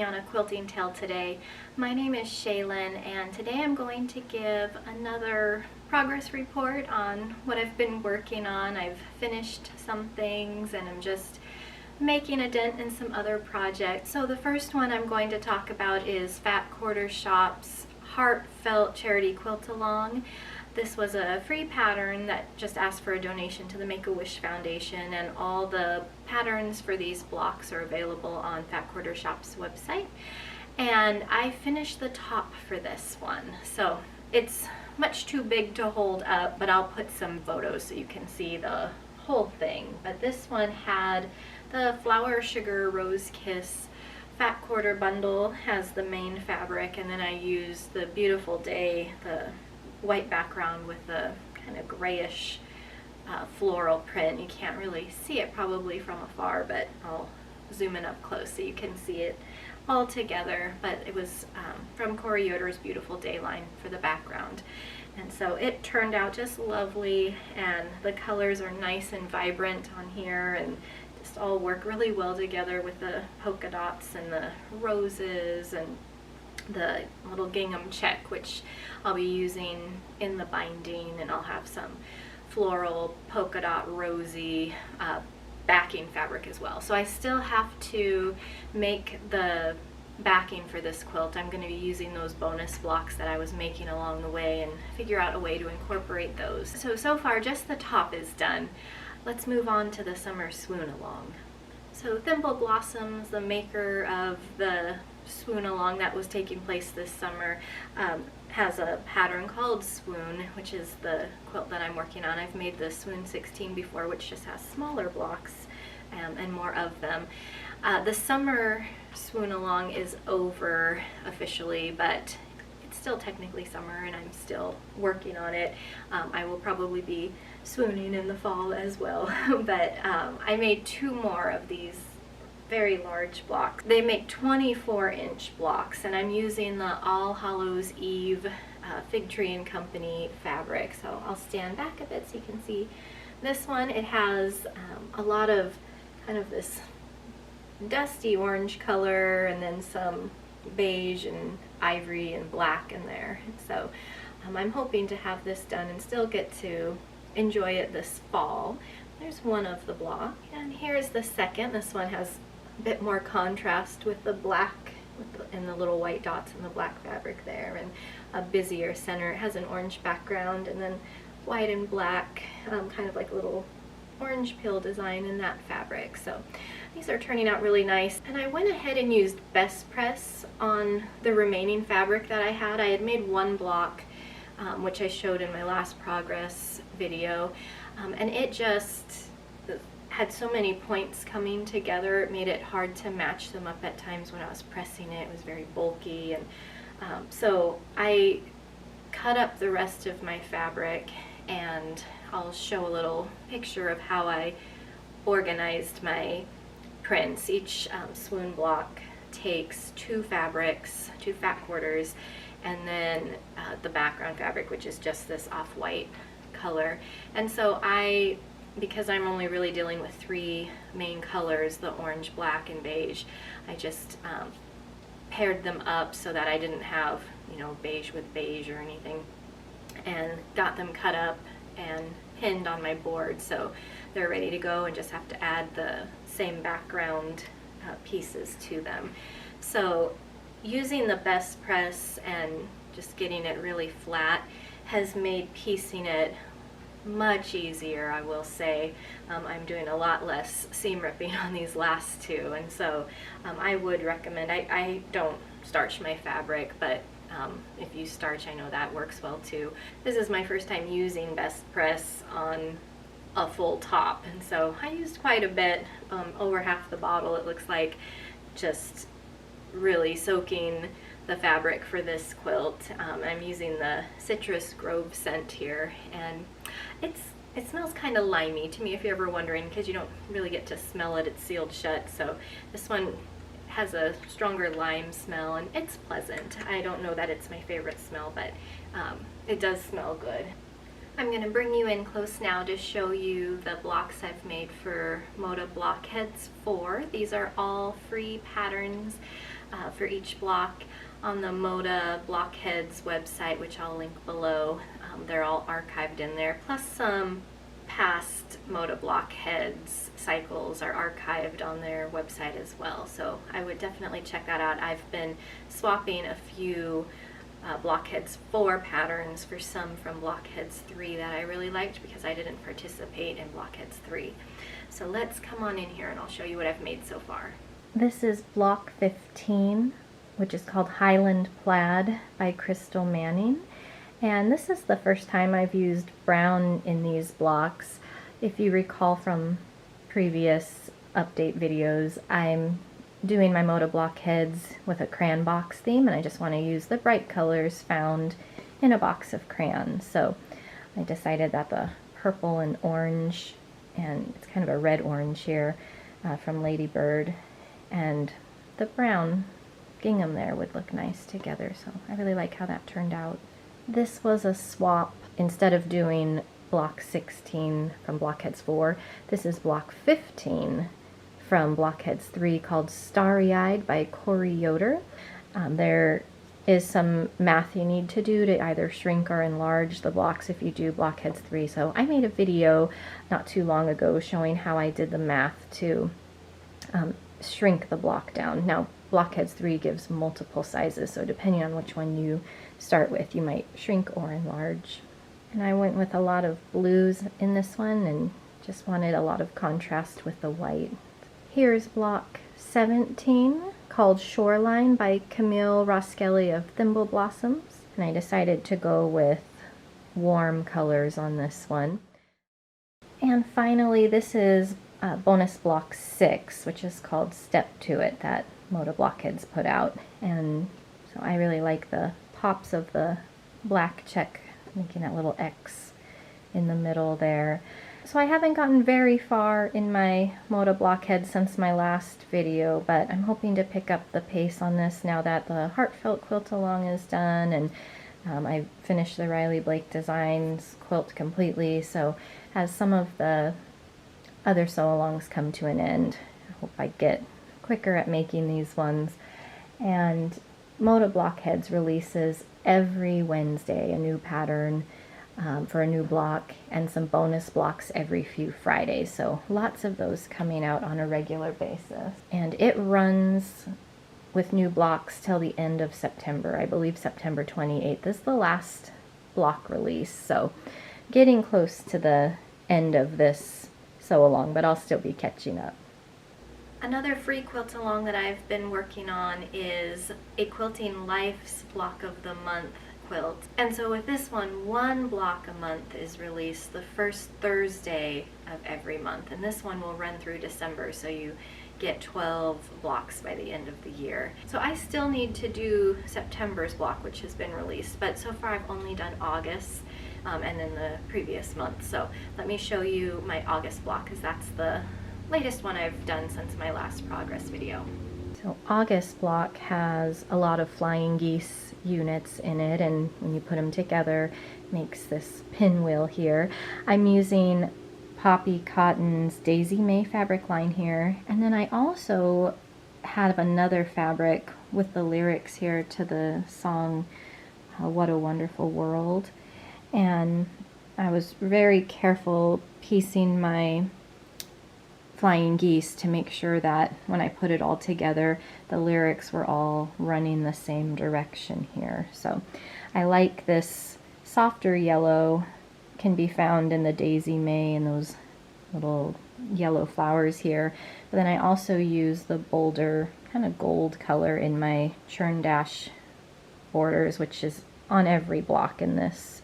me on a quilting tale today. My name is Shaylin, and today I'm going to give another progress report on what I've been working on. I've finished some things and I'm just making a dent in some other projects. So the first one I'm going to talk about is Fat Quarter Shop's Heartfelt Charity QAL. This was a free pattern that just asked for a donation to the Make-A-Wish Foundation, and all the patterns for these blocks are available on Fat Quarter Shop's website. And I finished the top for this one. So it's much too big to hold up, but I'll put some photos so you can see the whole thing. But this one had the Flower Sugar Rose Kiss Fat Quarter bundle, has the main fabric, and then I used the Beautiful Day, the white background with the kind of grayish floral print. You can't really see it probably from afar, but I'll zoom in up close so you can see it all together. But it was from Corey Yoder's Beautiful Day line for the background. And so it turned out just lovely, and the colors are nice and vibrant on here and just all work really well together with the polka dots and the roses and the little gingham check, which I'll be using in the binding, and I'll have some floral polka dot rosy backing fabric as well. So I still have to make the backing for this quilt. I'm going to be using those bonus blocks that I was making along the way and figure out a way to incorporate those. So far just the top is done. Let's move on to the summer swoon along. So Thimble Blossoms, the maker of the swoon along that was taking place this summer, has a pattern called Swoon, which is the quilt that I'm working on. I've made the Swoon 16 before, which just has smaller blocks and more of them. The summer swoon along is over officially, but it's still technically summer and I'm still working on it. I will probably be swooning in the fall as well, but I made two more of these very large blocks. They make 24-inch blocks, and I'm using the All Hallows Eve Fig Tree and Company fabric. So I'll stand back a bit so you can see this one. It has a lot of kind of this dusty orange color and then some beige and ivory and black in there. And so I'm hoping to have this done and still get to enjoy it this fall. There's one of the block, and here's the second. This one has a bit more contrast with the black and the little white dots and the black fabric there, and a busier center. It has an orange background and then white and black, kind of like a little orange peel design in that fabric. So these are turning out really nice, and I went ahead and used Best Press on the remaining fabric that I had. I had made one block, which I showed in my last progress video, and it just had so many points coming together, it made it hard to match them up at times when I was pressing it. It was very bulky, and so I cut up the rest of my fabric, and I'll show a little picture of how I organized my prints. Each swoon block takes two fabrics, two fat quarters, and then the background fabric, which is just this off-white color. And so because I'm only really dealing with three main colors, the orange, black, and beige, I just paired them up so that I didn't have, you know, beige with beige or anything, and got them cut up and pinned on my board so they're ready to go, and just have to add the same background pieces to them. So using the Best Press and just getting it really flat has made piecing it much easier, I will say. I'm doing a lot less seam ripping on these last two, and so I would recommend, I don't starch my fabric, but if you starch, I know that works well too. This is my first time using Best Press on a full top, and so I used quite a bit, over half the bottle it looks like, just really soaking the fabric for this quilt. I'm using the Citrus Grove scent here, and it smells kind of limey to me, if you're ever wondering, because you don't really get to smell it, it's sealed shut. So this one has a stronger lime smell, and it's pleasant. I don't know that it's my favorite smell, but it does smell good. I'm going to bring you in close now to show you the blocks I've made for Moda Blockheads 4. These are all free patterns for each block on the Moda Blockheads website, which I'll link below. They're all archived in there, plus some past Moda Blockheads cycles are archived on their website as well, so I would definitely check that out. I've been swapping a few Blockheads 4 patterns for some from Blockheads 3 that I really liked because I didn't participate in Blockheads 3. So let's come on in here and I'll show you what I've made so far. This is block 15, which is called Highland Plaid by Crystal Manning. And this is the first time I've used brown in these blocks. If you recall from previous update videos, I'm doing my Moda Blockheads with a crayon box theme, and I just want to use the bright colors found in a box of crayons. So I decided that the purple and orange, and it's kind of a red-orange here from Lady Bird, and the brown gingham there would look nice together, so I really like how that turned out. This was a swap. Instead of doing block 16 from Blockheads 4, this is block 15 from Blockheads 3 called Starry Eyed by Corey Yoder. There is some math you need to do to either shrink or enlarge the blocks if you do Blockheads 3, so I made a video not too long ago showing how I did the math to shrink the block down. Now, Blockheads 3 gives multiple sizes, so depending on which one you start with, you might shrink or enlarge. And I went with a lot of blues in this one and just wanted a lot of contrast with the white. Here's block 17 called Shoreline by Camille Roskelly of Thimble Blossoms, and I decided to go with warm colors on this one. And finally, this is bonus block 6, which is called Step to It, that Moda Blockheads put out. And so I really like the pops of the black check, making that little X in the middle there. So I haven't gotten very far in my Moda Blockhead since my last video, but I'm hoping to pick up the pace on this now that the Heartfelt Quilt Along is done, and I finished the Riley Blake Designs quilt completely, so as some of the other sew-alongs come to an end, I hope I get quicker at making these ones. And Moda Blockheads releases every Wednesday a new pattern for a new block, and some bonus blocks every few Fridays, so lots of those coming out on a regular basis. And it runs with new blocks till the end of September. I believe September 28th is the last block release, so getting close to the end of this sew along, but I'll still be catching up. Another free quilt along that I've been working on is a Quilting Life's Block of the Month quilt. And so with this one block a month is released the first Thursday of every month, and this one will run through December, so you get 12 blocks by the end of the year. So I still need to do September's block, which has been released, but so far I've only done August and then the previous month. So let me show you my August block, because that's the latest one I've done since my last progress video. So August block has a lot of flying geese units in it, and when you put them together it makes this pinwheel here. I'm using Poppy Cotton's Daisy May fabric line here, and then I also have another fabric with the lyrics here to the song What a Wonderful World, and I was very careful piecing my flying geese to make sure that when I put it all together the lyrics were all running the same direction here. So I like this softer yellow, can be found in the Daisy May and those little yellow flowers here, but then I also use the bolder kind of gold color in my churn dash borders, which is on every block in this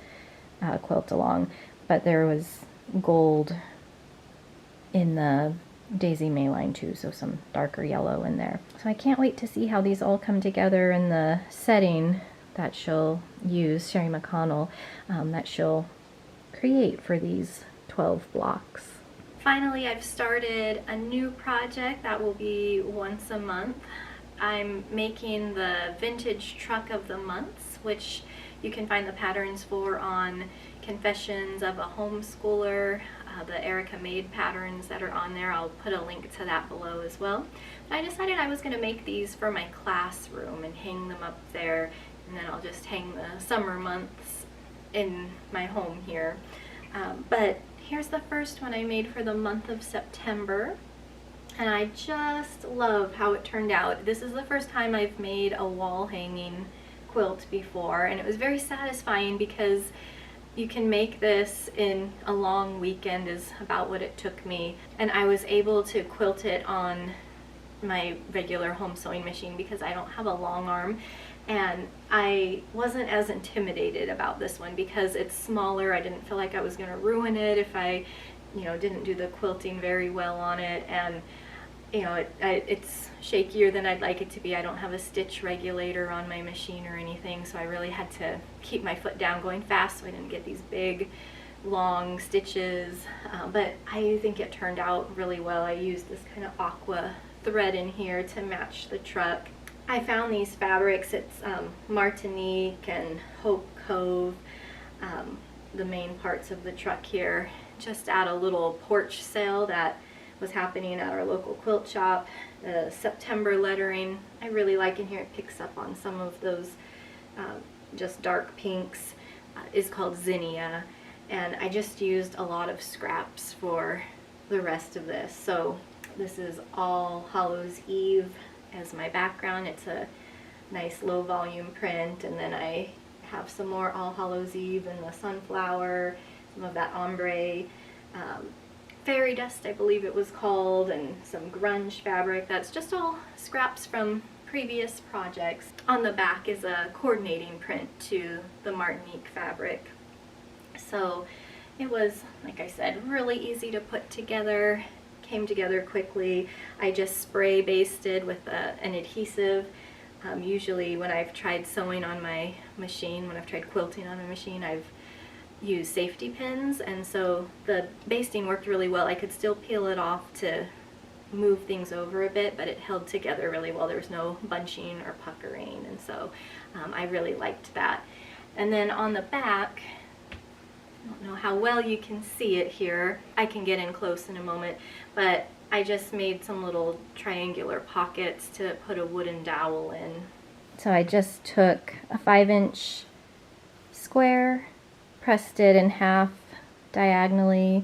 quilt along, but there was gold in the Daisy May line too, so some darker yellow in there. So I can't wait to see how these all come together in the setting that she'll use, Sherry McConnell, that she'll create for these 12 blocks. Finally, I've started a new project that will be once a month. I'm making the Vintage Truck of the Months, which you can find the patterns for on Confessions of a Homeschooler the Erica Made patterns that are on there. I'll put a link to that below as well. But I decided I was going to make these for my classroom and hang them up there, and then I'll just hang the summer months in my home here. But here's the first one I made for the month of September, and I just love how it turned out. This is the first time I've made a wall hanging quilt before, and it was very satisfying because you can make this in a long weekend is about what it took me, and I was able to quilt it on my regular home sewing machine because I don't have a long arm, and I wasn't as intimidated about this one because it's smaller. I didn't feel like I was going to ruin it if I, didn't do the quilting very well on it, and it's shakier than I'd like it to be. I don't have a stitch regulator on my machine or anything, so I really had to keep my foot down going fast so I didn't get these big long stitches, but I think it turned out really well. I used this kind of aqua thread in here to match the truck. I found these fabrics. It's Martinique and Hope Cove, the main parts of the truck here, just at a little porch sale that was happening at our local quilt shop. The September lettering I really like in here. It picks up on some of those just dark pinks. Is called Zinnia, and I just used a lot of scraps for the rest of this. So this is All Hallows Eve as my background. It's a nice low volume print, and then I have some more All Hallows Eve and the sunflower, some of that ombre, fairy dust I believe it was called, and some grunge fabric. That's just all scraps from previous projects. On the back is a coordinating print to the Martinique fabric. So it was, like I said, really easy to put together, came together quickly. I just spray basted with an adhesive. Usually when I've tried sewing on my machine, when I've tried quilting on my machine, I've used safety pins, and so the basting worked really well. I could still peel it off to move things over a bit, but it held together really well. There was no bunching or puckering, and so I really liked that. And then on the back, I don't know how well you can see it here. I can get in close in a moment, but I just made some little triangular pockets to put a wooden dowel in. So I just took a 5-inch square, pressed it in half diagonally,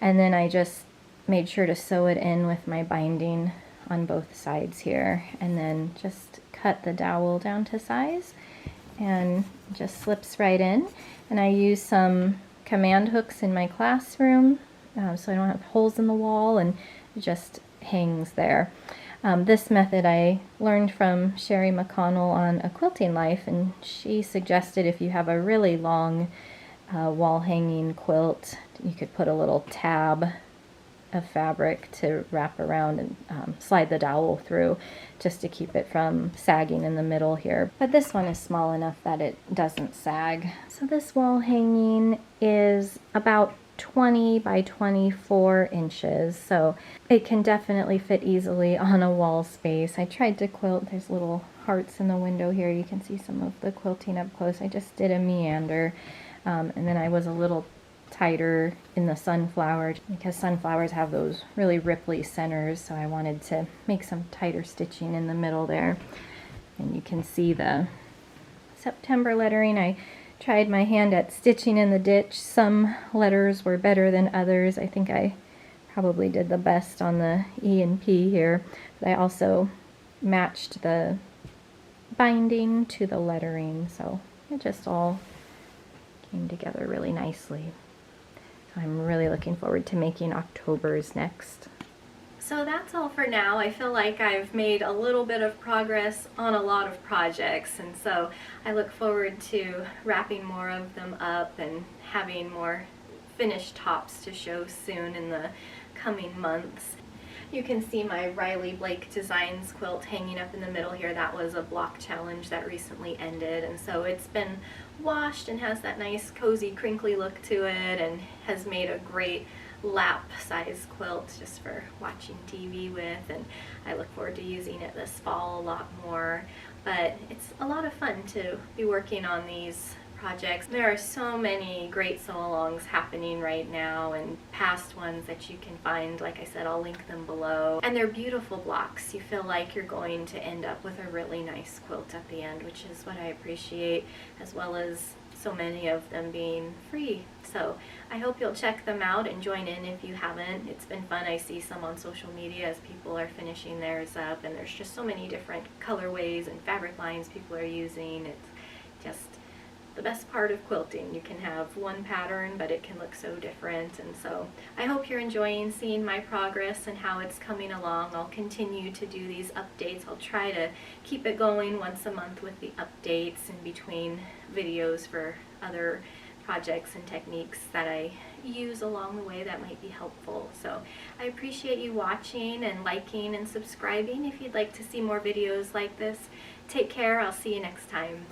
and then I just made sure to sew it in with my binding on both sides here, and then just cut the dowel down to size, and it just slips right in. And I use some command hooks in my classroom so I don't have holes in the wall, and it just hangs there. This method I learned from Sherry McConnell on A Quilting Life, and she suggested if you have a really long wall hanging quilt, you could put a little tab of fabric to wrap around and slide the dowel through, just to keep it from sagging in the middle here. But this one is small enough that it doesn't sag. So this wall hanging is about 20 by 24 inches, so it can definitely fit easily on a wall space. I tried to quilt, there's little hearts in the window here, you can see some of the quilting up close. I just did a meander, and then I was a little tighter in the sunflower because sunflowers have those really ripply centers, so I wanted to make some tighter stitching in the middle there. And you can see the September lettering. I tried my hand at stitching in the ditch. Some letters were better than others. I think I probably did the best on the E and P here, but I also matched the binding to the lettering, so it just all came together really nicely. So I'm really looking forward to making October's next. So that's all for now. I feel like I've made a little bit of progress on a lot of projects, and so I look forward to wrapping more of them up and having more finished tops to show soon in the coming months. You can see my Riley Blake Designs quilt hanging up in the middle here. That was a block challenge that recently ended, and so it's been washed and has that nice cozy crinkly look to it, and has made a great lap size quilt just for watching TV with, and I look forward to using it this fall a lot more. But it's a lot of fun to be working on these projects. There are so many great sew-alongs happening right now, and past ones that you can find. Like I said, I'll link them below. And they're beautiful blocks. You feel like you're going to end up with a really nice quilt at the end, which is what I appreciate, as well as so many of them being free. So I hope you'll check them out and join in if you haven't. It's been fun. I see some on social media as people are finishing theirs up, and there's just so many different colorways and fabric lines people are using. It's just the best part of quilting. You can have one pattern, but it can look so different. And so I hope you're enjoying seeing my progress and how it's coming along. I'll continue to do these updates. I'll try to keep it going once a month with the updates in between videos for other projects and techniques that I use along the way that might be helpful. So I appreciate you watching and liking and subscribing if you'd like to see more videos like this. Take care. I'll see you next time.